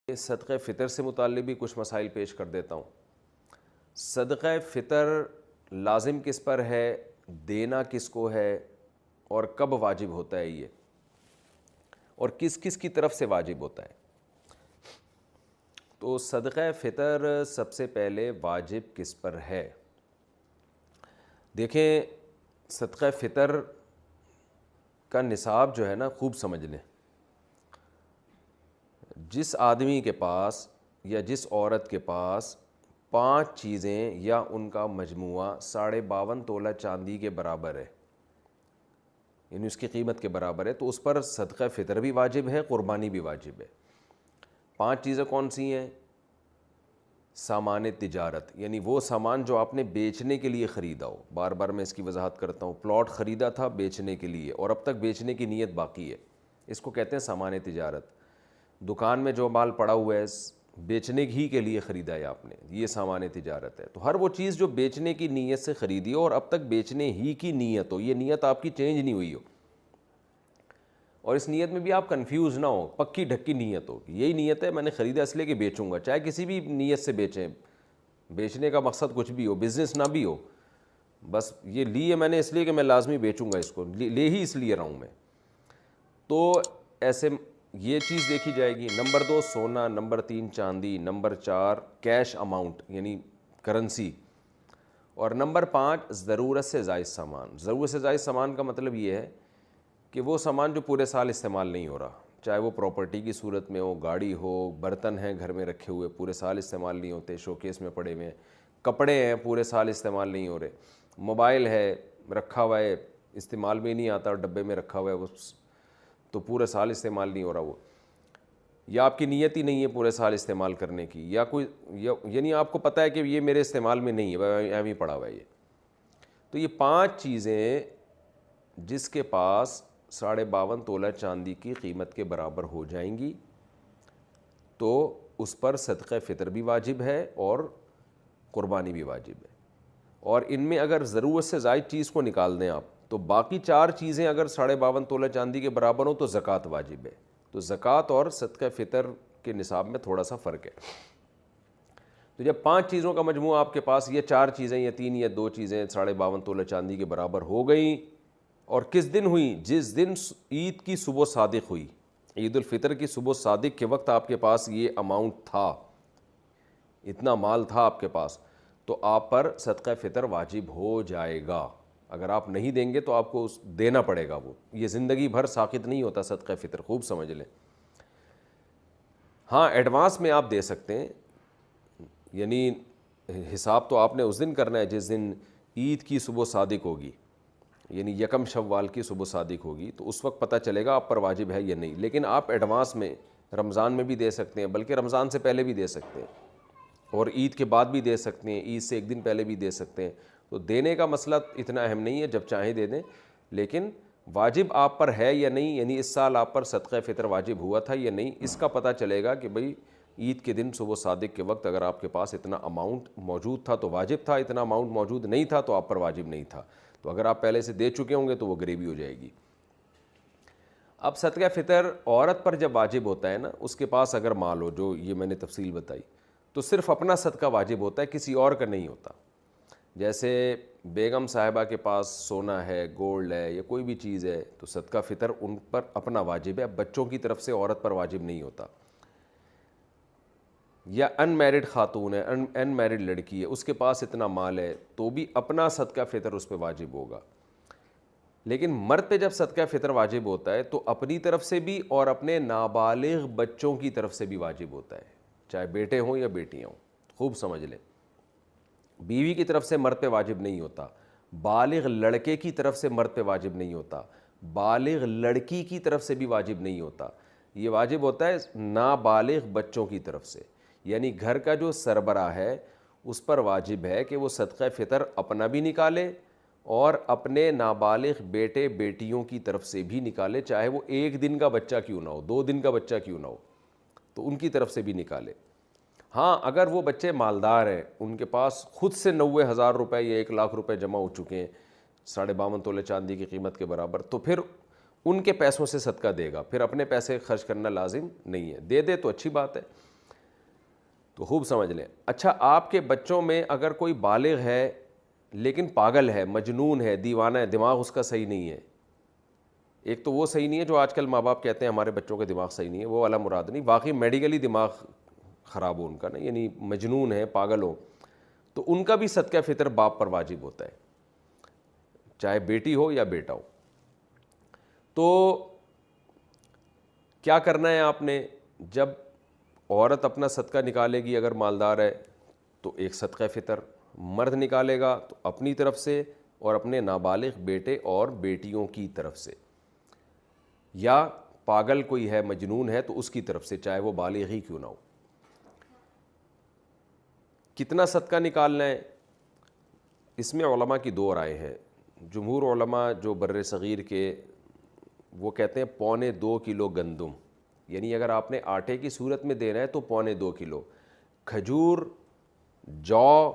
صدقہ فطر سے متعلق بھی کچھ مسائل پیش کر دیتا ہوں۔ صدقہ فطر لازم کس پر ہے، دینا کس کو ہے، اور کب واجب ہوتا ہے یہ، اور کس کس کی طرف سے واجب ہوتا ہے۔ تو صدقہ فطر سب سے پہلے واجب کس پر ہے؟ دیکھیں، صدقہ فطر کا نصاب جو ہے نا، خوب سمجھ لیں۔ جس آدمی کے پاس یا جس عورت کے پاس 5 چیزیں یا ان کا مجموعہ 52.5 تولہ چاندی کے برابر ہے، یعنی اس کی قیمت کے برابر ہے، تو اس پر صدقہ فطر بھی واجب ہے، قربانی بھی واجب ہے۔ 5 چیزیں کون سی ہیں؟ سامان تجارت، یعنی وہ سامان جو آپ نے بیچنے کے لیے خریدا ہو۔ بار بار میں اس کی وضاحت کرتا ہوں، پلاٹ خریدا تھا بیچنے کے لیے اور اب تک بیچنے کی نیت باقی ہے، اس کو کہتے ہیں سامان تجارت۔ دکان میں جو مال پڑا ہوا ہے بیچنے ہی کے لیے خریدا ہے آپ نے، یہ سامان تجارت ہے۔ تو ہر وہ چیز جو بیچنے کی نیت سے خریدی ہو اور اب تک بیچنے ہی کی نیت ہو، یہ نیت آپ کی چینج نہیں ہوئی ہو، اور اس نیت میں بھی آپ کنفیوز نہ ہو، پکی ڈھکی نیت ہو، یہی نیت ہے میں نے خریدا اس لیے کہ بیچوں گا، چاہے کسی بھی نیت سے بیچیں، بیچنے کا مقصد کچھ بھی ہو، بزنس نہ بھی ہو، بس یہ لی ہے میں نے اس لیے کہ میں لازمی بیچوں گا، اس کو لے ہی اس لیے رہا ہوں میں، تو ایسے یہ چیز دیکھی جائے گی۔ نمبر 2 سونا، نمبر 3 چاندی، نمبر 4 کیش اماؤنٹ یعنی کرنسی، اور نمبر 5 ضرورت سے زائد سامان۔ ضرورت سے زائد سامان کا مطلب یہ ہے کہ وہ سامان جو پورے سال استعمال نہیں ہو رہا، چاہے وہ پراپرٹی کی صورت میں ہو، گاڑی ہو، برتن ہیں گھر میں رکھے ہوئے پورے سال استعمال نہیں ہوتے، شوکیس میں پڑے ہوئے ہیں، کپڑے ہیں پورے سال استعمال نہیں ہو رہے، موبائل ہے رکھا ہوا ہے استعمال میں نہیں آتا اور ڈبے میں رکھا ہوا ہے، وہ تو پورے سال استعمال نہیں ہو رہا وہ، یا آپ کی نیت ہی نہیں ہے پورے سال استعمال کرنے کی، یا کوئی یعنی آپ کو پتہ ہے کہ یہ میرے استعمال میں نہیں ہے، ایویں پڑا ہوا ہے یہ۔ تو یہ 5 چیزیں جس کے پاس 52.5 تولہ چاندی کی قیمت کے برابر ہو جائیں گی تو اس پر صدقہ فطر بھی واجب ہے اور قربانی بھی واجب ہے۔ اور ان میں اگر ضرورت سے زائد چیز کو نکال دیں آپ، تو باقی 4 چیزیں اگر 52.5 تولہ چاندی کے برابر ہوں تو زکوٰۃ واجب ہے۔ تو زکوٰۃ اور صدقہ فطر کے نصاب میں تھوڑا سا فرق ہے۔ تو جب 5 چیزوں کا مجموعہ آپ کے پاس، یہ 4 چیزیں یا 3 یا 2 چیزیں 52.5 تولہ چاندی کے برابر ہو گئیں، اور کس دن ہوئی؟ جس دن عید کی صبح صادق ہوئی، عید الفطر کی صبح صادق کے وقت آپ کے پاس یہ اماؤنٹ تھا، اتنا مال تھا آپ کے پاس، تو آپ پر صدقہ فطر واجب ہو جائے گا۔ اگر آپ نہیں دیں گے تو آپ کو دینا پڑے گا، وہ یہ زندگی بھر ساقط نہیں ہوتا صدقہ فطر، خوب سمجھ لیں۔ ہاں ایڈوانس میں آپ دے سکتے ہیں، یعنی حساب تو آپ نے اس دن کرنا ہے جس دن عید کی صبح صادق ہوگی، یعنی 1 شوال کی صبح صادق ہوگی، تو اس وقت پتہ چلے گا آپ پر واجب ہے یا نہیں۔ لیکن آپ ایڈوانس میں رمضان میں بھی دے سکتے ہیں، بلکہ رمضان سے پہلے بھی دے سکتے ہیں، اور عید کے بعد بھی دے سکتے ہیں، عید سے 1 دن پہلے بھی دے سکتے ہیں۔ تو دینے کا مسئلہ اتنا اہم نہیں ہے، جب چاہیں دے دیں، لیکن واجب آپ پر ہے یا نہیں، یعنی اس سال آپ پر صدقہ فطر واجب ہوا تھا یا نہیں، اس کا پتہ چلے گا کہ بھئی عید کے دن صبح صادق کے وقت اگر آپ کے پاس اتنا اماؤنٹ موجود تھا تو واجب تھا، اتنا اماؤنٹ موجود نہیں تھا تو آپ پر واجب نہیں تھا۔ تو اگر آپ پہلے سے دے چکے ہوں گے تو وہ گریوی ہو جائے گی۔ اب صدقہ فطر عورت پر جب واجب ہوتا ہے نا، اس کے پاس اگر مال ہو، جو یہ میں نے تفصیل بتائی، تو صرف اپنا صدقہ واجب ہوتا ہے، کسی اور کا نہیں ہوتا۔ جیسے بیگم صاحبہ کے پاس سونا ہے، گولڈ ہے، یا کوئی بھی چیز ہے تو صدقہ فطر ان پر اپنا واجب ہے، بچوں کی طرف سے عورت پر واجب نہیں ہوتا۔ یا ان میرڈ خاتون ہے، ان میرڈ لڑکی ہے، اس کے پاس اتنا مال ہے تو بھی اپنا صدقہ فطر اس پہ واجب ہوگا۔ لیکن مرد پہ جب صدقہ فطر واجب ہوتا ہے تو اپنی طرف سے بھی اور اپنے نابالغ بچوں کی طرف سے بھی واجب ہوتا ہے، چاہے بیٹے ہوں یا بیٹیاں ہوں، خوب سمجھ لیں۔ بیوی کی طرف سے مرد پہ واجب نہیں ہوتا، بالغ لڑکے کی طرف سے مرد پہ واجب نہیں ہوتا، بالغ لڑکی کی طرف سے بھی واجب نہیں ہوتا، یہ واجب ہوتا ہے نابالغ بچوں کی طرف سے، یعنی گھر کا جو سربراہ ہے اس پر واجب ہے کہ وہ صدقہ فطر اپنا بھی نکالے اور اپنے نابالغ بیٹے بیٹیوں کی طرف سے بھی نکالے، چاہے وہ 1 دن کا بچہ کیوں نہ ہو، 2 دن کا بچہ کیوں نہ ہو، تو ان کی طرف سے بھی نکالے۔ ہاں اگر وہ بچے مالدار ہیں، ان کے پاس خود سے 90,000 روپے یا 1 لاکھ روپے جمع ہو چکے ہیں 52.5 تولہ چاندی کی قیمت کے برابر، تو پھر ان کے پیسوں سے صدقہ دے گا، پھر اپنے پیسے خرچ کرنا لازم نہیں ہے، دے دے تو اچھی بات ہے۔ تو خوب سمجھ لیں. اچھا آپ کے بچوں میں اگر کوئی بالغ ہے لیکن پاگل ہے, مجنون ہے, دیوانہ ہے, دماغ اس کا صحیح نہیں ہے, ایک تو وہ صحیح نہیں ہے جو آج کل ماں باپ کہتے ہیں ہمارے بچوں کا دماغ صحیح نہیں ہے, وہ والا مراد نہیں, واقعی میڈیکلی دماغ خراب ہو ان کا نا, یعنی مجنون ہے, پاگل ہو, تو ان کا بھی صدقہ فطر باپ پر واجب ہوتا ہے, چاہے بیٹی ہو یا بیٹا ہو. تو کیا کرنا ہے آپ نے, جب عورت اپنا صدقہ نکالے گی اگر مالدار ہے تو ایک صدقہ فطر, مرد نکالے گا تو اپنی طرف سے اور اپنے نابالغ بیٹے اور بیٹیوں کی طرف سے, یا پاگل کوئی ہے مجنون ہے تو اس کی طرف سے, چاہے وہ بالغ ہی کیوں نہ ہو. کتنا صدقہ نکالنا ہے اس میں علماء کی دو رائے ہیں. جمہور علماء جو بر صغیر کے وہ کہتے ہیں 1.25 کلو گندم, یعنی اگر آپ نے آٹے کی صورت میں دینا ہے تو 1.25 کلو. کھجور, جو,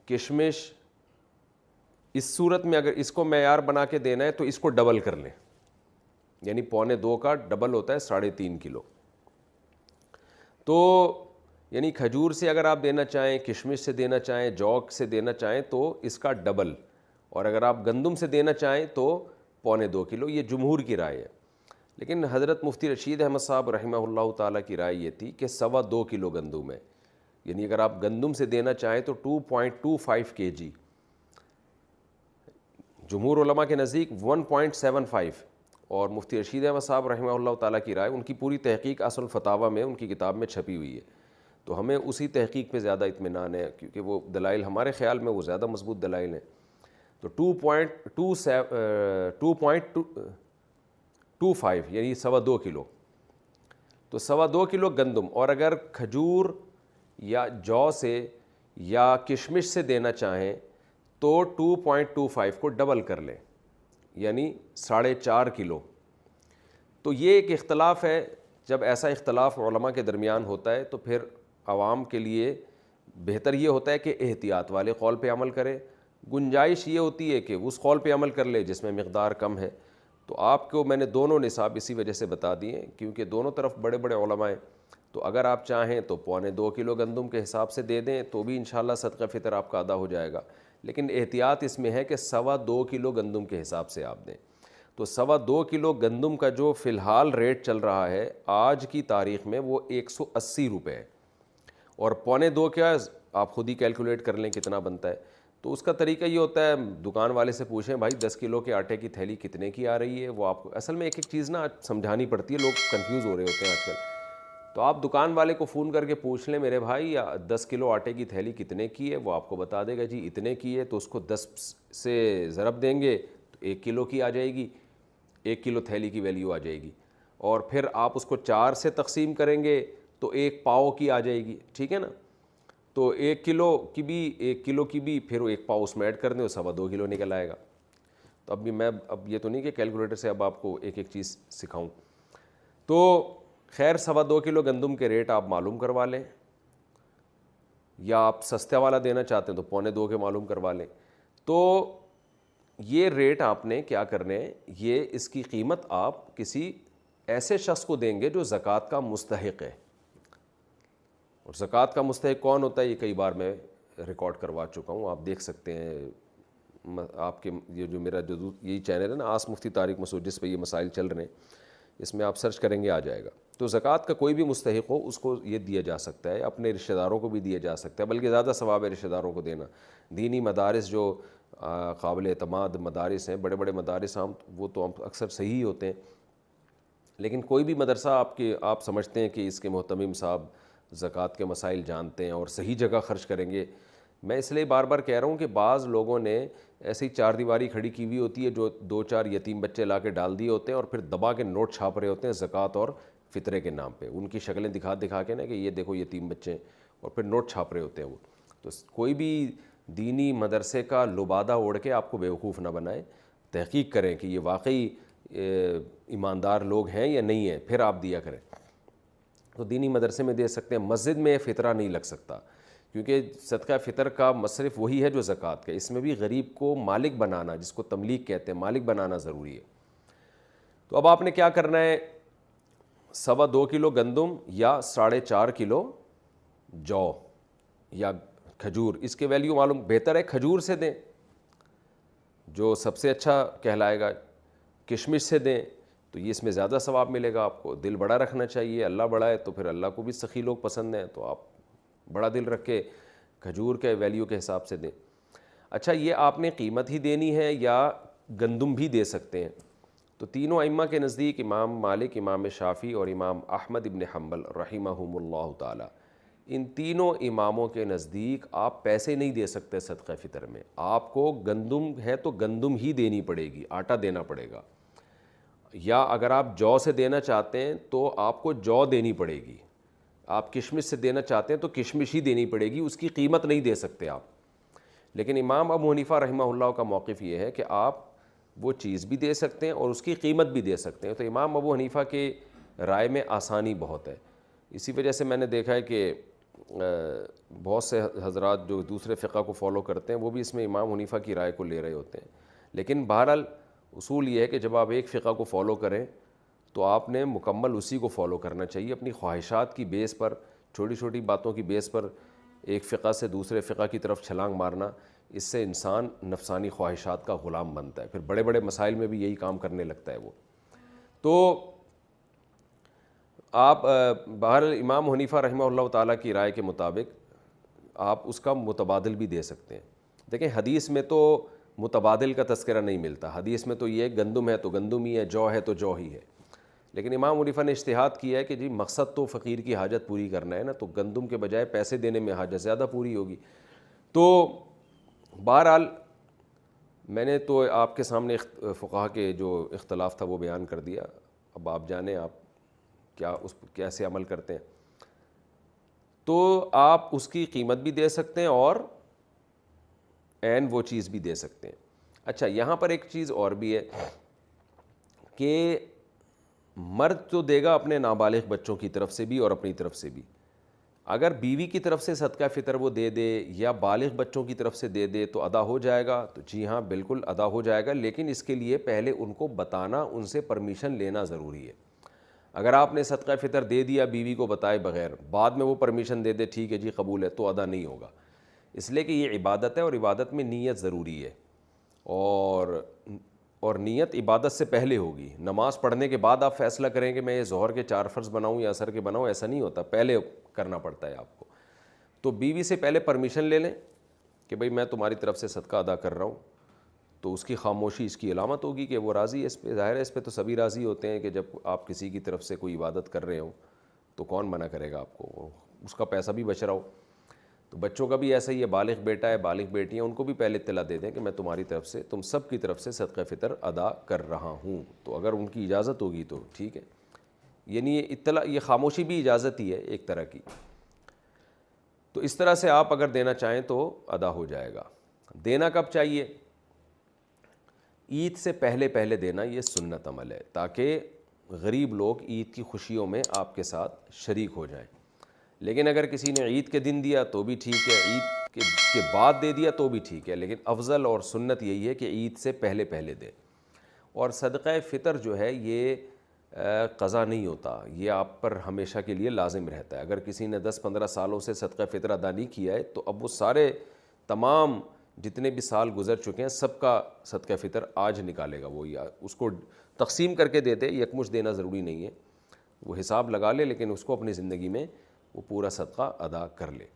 کشمش, اس صورت میں اگر اس کو معیار بنا کے دینا ہے تو اس کو ڈبل کر لیں, یعنی 1.25 کا ڈبل ہوتا ہے 3.5 کلو. تو یعنی کھجور سے اگر آپ دینا چاہیں, کشمش سے دینا چاہیں, جو سے دینا چاہیں تو اس کا ڈبل, اور اگر آپ گندم سے دینا چاہیں تو 1.25 کلو. یہ جمہور کی رائے ہے. لیکن حضرت مفتی رشید احمد صاحب رحمہ اللہ تعالیٰ کی رائے یہ تھی کہ 2.25 کلو گندم ہے, یعنی اگر آپ گندم سے دینا چاہیں تو 2.25 kg. جمہور علماء کے نزدیک 1.75, اور مفتی رشید احمد صاحب رحمہ اللہ تعالیٰ کی رائے, ان کی پوری تحقیق اصل فتاویٰ میں ان کی کتاب میں چھپی ہوئی ہے, تو ہمیں اسی تحقیق پہ زیادہ اطمینان ہے کیونکہ وہ دلائل ہمارے خیال میں وہ زیادہ مضبوط دلائل ہیں. تو 2.25 یعنی 2.25 کلو, تو 2.25 کلو گندم. اور اگر کھجور یا جو سے یا کشمش سے دینا چاہیں تو 2.25 کو ڈبل کر لیں, یعنی 4.5 کلو. تو یہ ایک اختلاف ہے. جب ایسا اختلاف علماء کے درمیان ہوتا ہے تو پھر عوام کے لیے بہتر یہ ہوتا ہے کہ احتیاط والے قول پہ عمل کرے. گنجائش یہ ہوتی ہے کہ اس قول پہ عمل کر لے جس میں مقدار کم ہے. تو آپ کو میں نے دونوں نصاب اسی وجہ سے بتا دیے کیونکہ دونوں طرف بڑے بڑے علماء ہیں. تو اگر آپ چاہیں تو 2.25 کلو گندم کے حساب سے دے دیں تو بھی انشاءاللہ صدقہ فطر آپ کا ادا ہو جائے گا, لیکن احتیاط اس میں ہے کہ 2.25 کلو گندم کے حساب سے آپ دیں. تو 2.25 کلو گندم کا جو فی الحال ریٹ چل رہا ہے آج کی تاریخ میں وہ 180 روپے ہے, اور 2.25 کیا آپ خود ہی کیلکولیٹ کر لیں کتنا بنتا ہے. تو اس کا طریقہ یہ ہوتا ہے, دکان والے سے پوچھیں بھائی 10 کلو کے آٹے کی تھیلی کتنے کی آ رہی ہے, وہ آپ کو اصل میں ایک ایک چیز نا سمجھانی پڑتی ہے, لوگ کنفیوز ہو رہے ہوتے ہیں آج کل. تو آپ دکان والے کو فون کر کے پوچھ لیں میرے بھائی 10 کلو آٹے کی تھیلی کتنے کی ہے, وہ آپ کو بتا دے گا جی اتنے کی ہے. تو اس کو 10 سے ضرب دیں گے تو 1 کلو کی آ جائے گی, 1 کلو تھیلی کی ویلیو آ جائے گی. اور پھر آپ اس کو 4 سے تقسیم کریں گے تو 1 پاؤ کی آ جائے گی, ٹھیک ہے نا. تو 1 کلو کی بھی پھر 1 پاؤ اس میں ایڈ کر دیں, 2.25 کلو نکل آئے گا. تو اب یہ تو نہیں کہ کیلکولیٹر سے اب آپ کو ایک ایک چیز سکھاؤں. تو خیر 2.25 کلو گندم کے ریٹ آپ معلوم کروا لیں, یا آپ سستے والا دینا چاہتے ہیں تو 2.25 کے معلوم کروا لیں. تو یہ ریٹ آپ نے کیا کرنے, یہ اس کی قیمت آپ کسی ایسے شخص کو دیں گے جو زکوٰۃ کا مستحق ہے. اور زکوٰۃ کا مستحق کون ہوتا ہے یہ کئی بار میں ریکارڈ کروا چکا ہوں, آپ دیکھ سکتے ہیں. آپ کے یہ جو میرا جو یہی چینل ہے نا آس مفتی طارق مسعود, جس پہ یہ مسائل چل رہے ہیں, اس میں آپ سرچ کریں گے آ جائے گا. تو زکوٰۃ کا کوئی بھی مستحق ہو اس کو یہ دیا جا سکتا ہے, اپنے رشتہ داروں کو بھی دیا جا سکتا ہے, بلکہ زیادہ ثواب ہے رشتہ داروں کو دینا. دینی مدارس جو قابل اعتماد مدارس ہیں, بڑے بڑے مدارس وہ تو اکثر صحیح ہوتے ہیں, لیکن کوئی بھی مدرسہ آپ سمجھتے ہیں کہ اس کے محتمم صاحب زکوٰۃ کے مسائل جانتے ہیں اور صحیح جگہ خرچ کریں گے. میں اس لیے بار بار کہہ رہا ہوں کہ بعض لوگوں نے ایسی 4 دیواری کھڑی کی ہوئی ہوتی ہے جو 2-4 یتیم بچے لا کے ڈال دیے ہوتے ہیں اور پھر دبا کے نوٹ چھاپ رہے ہوتے ہیں زکوٰۃ اور فطرے کے نام پہ, ان کی شکلیں دکھا کے نا کہ یہ دیکھو یتیم بچے, اور پھر نوٹ چھاپ رہے ہوتے ہیں وہ. تو کوئی بھی دینی مدرسے کا لبادہ اوڑھ کے آپ کو بیوقوف نہ بنائے, تحقیق کریں کہ یہ واقعی ایماندار لوگ ہیں یا نہیں ہیں, پھر آپ دیا کریں. تو دینی مدرسے میں دے سکتے ہیں, مسجد میں فطرہ نہیں لگ سکتا کیونکہ صدقہ فطر کا مصرف وہی ہے جو زکوٰۃ کا. اس میں بھی غریب کو مالک بنانا, جس کو تملیک کہتے ہیں, مالک بنانا ضروری ہے. تو اب آپ نے کیا کرنا ہے, 2.25 کلو گندم یا 4.5 کلو جو یا کھجور، اس کے ویلیو معلوم، بہتر ہے کھجور سے دیں جو سب سے اچھا کہلائے گا، کشمش سے دیں تو یہ اس میں زیادہ ثواب ملے گا آپ کو۔ دل بڑا رکھنا چاہیے، اللہ بڑا ہے تو پھر اللہ کو بھی سخی لوگ پسند ہیں، تو آپ بڑا دل رکھ کے کھجور کے ویلیو کے حساب سے دیں۔ اچھا، یہ آپ نے قیمت ہی دینی ہے یا گندم بھی دے سکتے ہیں؟ تو تینوں ائمہ کے نزدیک، امام مالک، امام شافعی اور امام احمد ابن حنبل رحمہم اللہ تعالی، ان تینوں اماموں کے نزدیک آپ پیسے نہیں دے سکتے صدقہ فطر میں، آپ کو گندم ہے تو گندم ہی دینی پڑے گی، آٹا دینا پڑے گا، یا اگر آپ جو سے دینا چاہتے ہیں تو آپ کو جو دینی پڑے گی، آپ کشمش سے دینا چاہتے ہیں تو کشمش ہی دینی پڑے گی، اس کی قیمت نہیں دے سکتے آپ۔ لیکن امام ابو حنیفہ رحمہ اللہ کا موقف یہ ہے کہ آپ وہ چیز بھی دے سکتے ہیں اور اس کی قیمت بھی دے سکتے ہیں۔ تو امام ابو حنیفہ کے رائے میں آسانی بہت ہے، اسی وجہ سے میں نے دیکھا ہے کہ بہت سے حضرات جو دوسرے فقہ کو فالو کرتے ہیں وہ بھی اس میں امام حنیفہ کی رائے کو لے رہے ہوتے ہیں۔ لیکن بہرحال اصول یہ ہے کہ جب آپ ایک فقہ کو فالو کریں تو آپ نے مکمل اسی کو فالو کرنا چاہیے، اپنی خواہشات کی بیس پر، چھوٹی چھوٹی باتوں کی بیس پر ایک فقہ سے دوسرے فقہ کی طرف چھلانگ مارنا، اس سے انسان نفسانی خواہشات کا غلام بنتا ہے، پھر بڑے بڑے مسائل میں بھی یہی کام کرنے لگتا ہے وہ۔ تو آپ بہرحال امام حنیفہ رحمہ اللہ تعالیٰ کی رائے کے مطابق آپ اس کا متبادل بھی دے سکتے ہیں۔ دیکھیں حدیث میں تو متبادل کا تذکرہ نہیں ملتا، حدیث میں تو یہ گندم ہے تو گندم ہی ہے، جو ہے تو جو ہی ہے، لیکن امام حنیفہ نے اجتہاد کیا ہے کہ جی مقصد تو فقیر کی حاجت پوری کرنا ہے نا، تو گندم کے بجائے پیسے دینے میں حاجت زیادہ پوری ہوگی۔ تو بہرحال میں نے تو آپ کے سامنے فقہا کے جو اختلاف تھا وہ بیان کر دیا، اب آپ جانیں آپ کیا اس کیسے عمل کرتے ہیں۔ تو آپ اس کی قیمت بھی دے سکتے ہیں اور عین وہ چیز بھی دے سکتے ہیں۔ اچھا، یہاں پر ایک چیز اور بھی ہے کہ مرد تو دے گا اپنے نابالغ بچوں کی طرف سے بھی اور اپنی طرف سے بھی، اگر بیوی کی طرف سے صدقہ فطر وہ دے دے یا بالغ بچوں کی طرف سے دے دے تو ادا ہو جائے گا؟ تو جی ہاں بالکل ادا ہو جائے گا، لیکن اس کے لیے پہلے ان کو بتانا، ان سے پرمیشن لینا ضروری ہے۔ اگر آپ نے صدقہ فطر دے دیا بیوی کو بتائے بغیر، بعد میں وہ پرمیشن دے دے ٹھیک ہے جی قبول ہے، تو ادا نہیں ہوگا، اس لیے کہ یہ عبادت ہے اور عبادت میں نیت ضروری ہے، اور نیت عبادت سے پہلے ہوگی۔ نماز پڑھنے کے بعد آپ فیصلہ کریں کہ میں یہ ظہر کے 4 فرض بناؤں یا عصر کے بناؤں، ایسا نہیں ہوتا، پہلے کرنا پڑتا ہے آپ کو۔ تو بیوی سے پہلے پرمیشن لے لیں کہ بھئی میں تمہاری طرف سے صدقہ ادا کر رہا ہوں، تو اس کی خاموشی اس کی علامت ہوگی کہ وہ راضی ہے اس پہ۔ ظاہر ہے اس پہ تو سبھی راضی ہوتے ہیں کہ جب آپ کسی کی طرف سے کوئی عبادت کر رہے ہوں تو کون منع کرے گا آپ کو، اس کا پیسہ بھی بچ رہا ہو۔ تو بچوں کا بھی ایسا ہی ہے، بالغ بیٹا ہے بالغ بیٹی ہیں، ان کو بھی پہلے اطلاع دے دیں کہ میں تمہاری طرف سے، تم سب کی طرف سے صدقہ فطر ادا کر رہا ہوں، تو اگر ان کی اجازت ہوگی تو ٹھیک ہے، یعنی یہ اطلاع، یہ خاموشی بھی اجازت ہی ہے ایک طرح کی۔ تو اس طرح سے آپ اگر دینا چاہیں تو ادا ہو جائے گا۔ دینا کب چاہیے؟ عید سے پہلے پہلے دینا، یہ سنت عمل ہے تاکہ غریب لوگ عید کی خوشیوں میں آپ کے ساتھ شریک ہو جائیں۔ لیکن اگر کسی نے عید کے دن دیا تو بھی ٹھیک ہے، عید کے بعد دے دیا تو بھی ٹھیک ہے، لیکن افضل اور سنت یہی ہے کہ عید سے پہلے پہلے دے۔ اور صدقہ فطر جو ہے یہ قضا نہیں ہوتا، یہ آپ پر ہمیشہ کے لیے لازم رہتا ہے۔ اگر کسی نے 10-15 سالوں سے صدقہ فطر ادا نہیں کیا ہے تو اب وہ سارے تمام جتنے بھی سال گزر چکے ہیں سب کا صدقہ فطر آج نکالے گا، وہ یا اس کو تقسیم کر کے دے دے، یکمشت دینا ضروری نہیں ہے، وہ حساب لگا لے لیکن اس کو اپنی زندگی میں وہ پورا صدقہ ادا کر لے۔